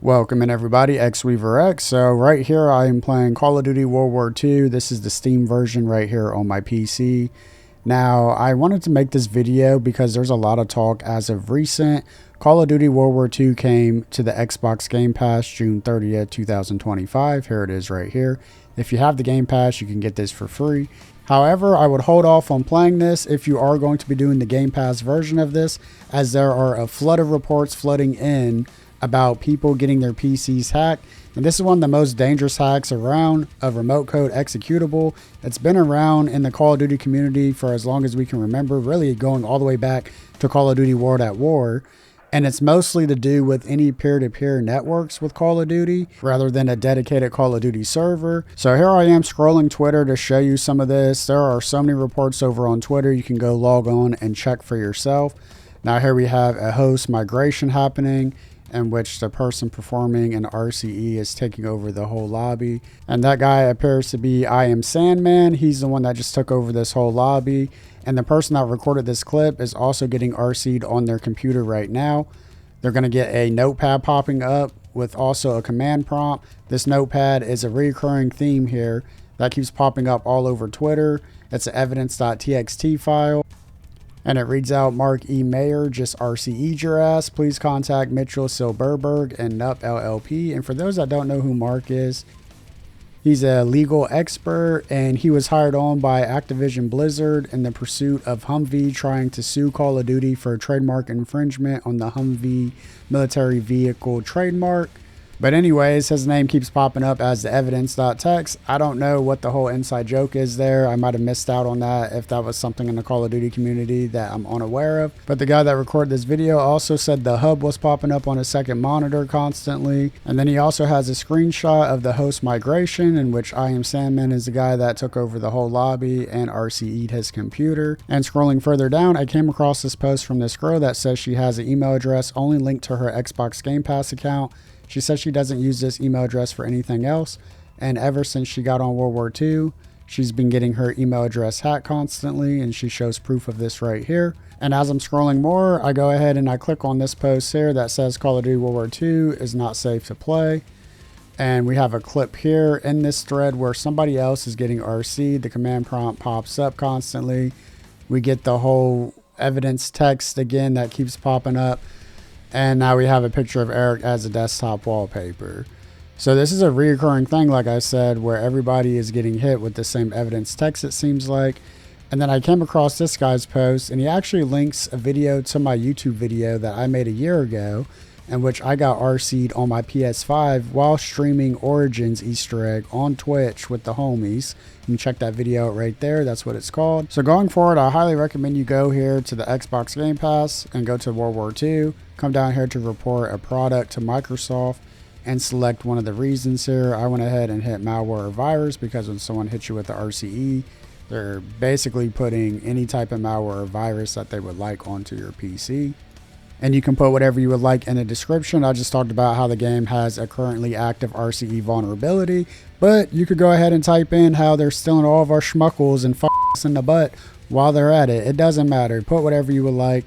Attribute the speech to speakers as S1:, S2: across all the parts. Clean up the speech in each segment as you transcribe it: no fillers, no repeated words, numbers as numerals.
S1: Welcome in everybody, XWeaverX. So right here I am playing Call of Duty World War II. This is the Steam version right here on my PC. Now I wanted to make this video because there's a lot of talk as of recent. Call of Duty World War II came to the Xbox Game Pass June 30th, 2025. Here it is right here. If you have the Game Pass, you can get this for free. However, I would hold off on playing this if you are going to be doing the Game Pass version of this, as there are a flood of reports flooding in about people getting their PCs hacked. And this is one of the most dangerous hacks around, a remote code executable. It's been around in the Call of Duty community for as long as we can remember, really going all the way back to Call of Duty World at War. And it's mostly to do with any peer-to-peer networks with Call of Duty rather than a dedicated Call of Duty server. So here I am scrolling Twitter to show you some of this. There are so many reports over on Twitter. You can go log on and check for yourself. Now here we have a host migration happening, in which the person performing an RCE is taking over the whole lobby. And that guy appears to be I Am Sandman. He's the one that just took over this whole lobby. And the person that recorded this clip is also getting RC'd on their computer right now. They're going to get a notepad popping up with also a command prompt. This notepad is a recurring theme here that keeps popping up all over Twitter. It's an evidence.txt file. And it reads out, Mark E. Mayer just RCE'd your ass. Please contact Mitchell Silberberg and NUP LLP. And for those that don't know who Mark is, he's a legal expert and he was hired on by Activision Blizzard in the pursuit of Humvee trying to sue Call of Duty for trademark infringement on the Humvee military vehicle trademark. But anyways, his name keeps popping up as the evidence.txt. I don't know what the whole inside joke is there. I might have missed out on that if that was something in the Call of Duty community that I'm unaware of. But the guy that recorded this video also said the hub was popping up on a second monitor constantly. And then he also has a screenshot of the host migration, in which I Am Sandman is the guy that took over the whole lobby and RCE'd his computer. And scrolling further down, I came across this post from this girl that says she has an email address only linked to her Xbox Game Pass account. She says she doesn't use this email address for anything else, and ever since she got on World War II, she's been getting her email address hacked constantly, and she shows proof of this right here. And as I'm scrolling more, I go ahead and I click on this post here that says Call of Duty World War II is not safe to play. And we have a clip here in this thread where somebody else is getting RC'd. The command prompt pops up constantly. We get the whole evidence text again that keeps popping up. And now we have a picture of Eric as a desktop wallpaper. So this is a recurring thing, like I said, where everybody is getting hit with the same evidence text, it seems like. And then I came across this guy's post, and he actually links a video to my YouTube video that I made a year ago, in which I got RC'd on my PS5 while streaming Origins Easter egg on Twitch with the homies. You can check that video out right there. That's what it's called. So going forward, I highly recommend you go here to the Xbox Game Pass and go to World War II. Come down here to report a product to Microsoft and select one of the reasons here. I went ahead and hit malware or virus because when someone hits you with the RCE, they're basically putting any type of malware or virus that they would like onto your PC. And you can put whatever you would like in the description. I just talked about how the game has a currently active RCE vulnerability, but you could go ahead and type in how they're stealing all of our schmuckles and us in the butt while they're at it. It doesn't matter. Put whatever you would like.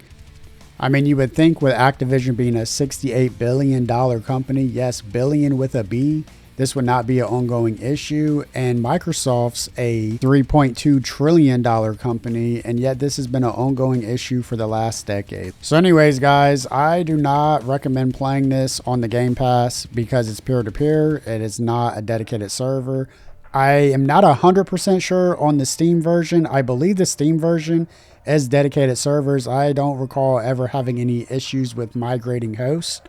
S1: I mean, you would think with Activision being a $68 billion company, yes, billion with a B, this would not be an ongoing issue. And Microsoft's a $3.2 trillion company, and yet this has been an ongoing issue for the last decade. So anyways, guys, I do not recommend playing this on the Game Pass because it's peer-to-peer. It is not a dedicated server. I am not 100% sure on the Steam version. I believe the Steam version is dedicated servers. I don't recall ever having any issues with migrating hosts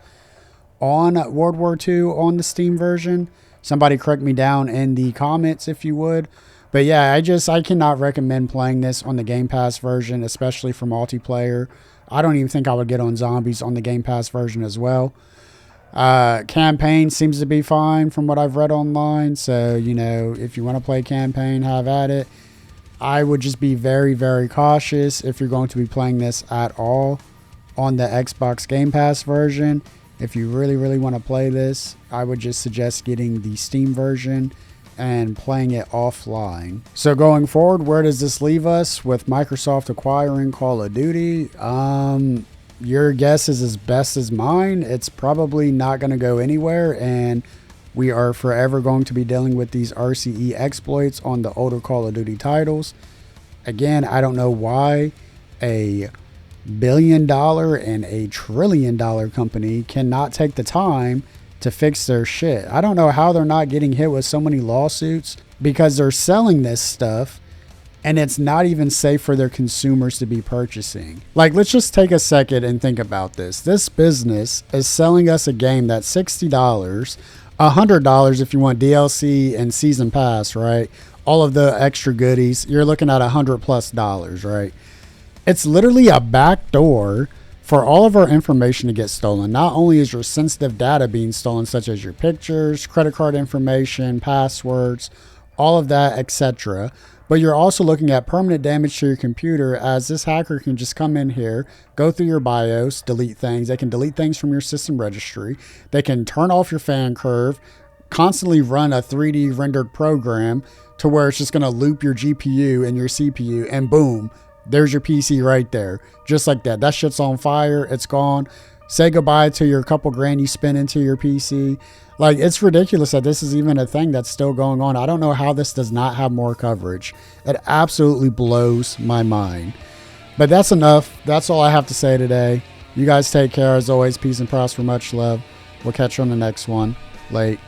S1: on World War II on the Steam version. Somebody correct me down in the comments if you would. But yeah, I cannot recommend playing this on the Game Pass version, especially for multiplayer. I don't even think I would get on zombies on the Game Pass version as well. Campaign seems to be fine from what I've read online. So, you know, if you want to play campaign, have at it. I would just be very, very cautious if you're going to be playing this at all on the Xbox Game Pass version. If you really, really want to play this, I would just suggest getting the Steam version and playing it offline. So going forward, where does this leave us with Microsoft acquiring Call of Duty? your guess is as best as mine. It's probably not going to go anywhere, and we are forever going to be dealing with these RCE exploits on the older Call of Duty titles. Again, I don't know why a $1 billion and a $1 trillion company cannot take the time to fix their shit. I don't know how they're not getting hit with so many lawsuits, because they're selling this stuff and it's not even safe for their consumers to be purchasing. Like, let's just take a second and think about this. This business is selling us a game that's $60, $100 if you want DLC and season pass, right? All of the extra goodies, you're looking at $100+, right? It's literally a backdoor for all of our information to get stolen. Not only is your sensitive data being stolen, such as your pictures, credit card information, passwords, all of that, etc., but you're also looking at permanent damage to your computer, as this hacker can just come in here, go through your BIOS, delete things. They can delete things from your system registry. They can turn off your fan curve, constantly run a 3D rendered program to where it's just going to loop your GPU and your CPU, and boom, there's your PC right there. Just like that. That shit's on fire. It's gone. Say goodbye to your couple grand you spent into your PC. Like, it's ridiculous that this is even a thing that's still going on. I don't know how this does not have more coverage. It absolutely blows my mind. But that's enough. That's all I have to say today. You guys take care. As always, peace and prosper. Much love. We'll catch you on the next one. Late.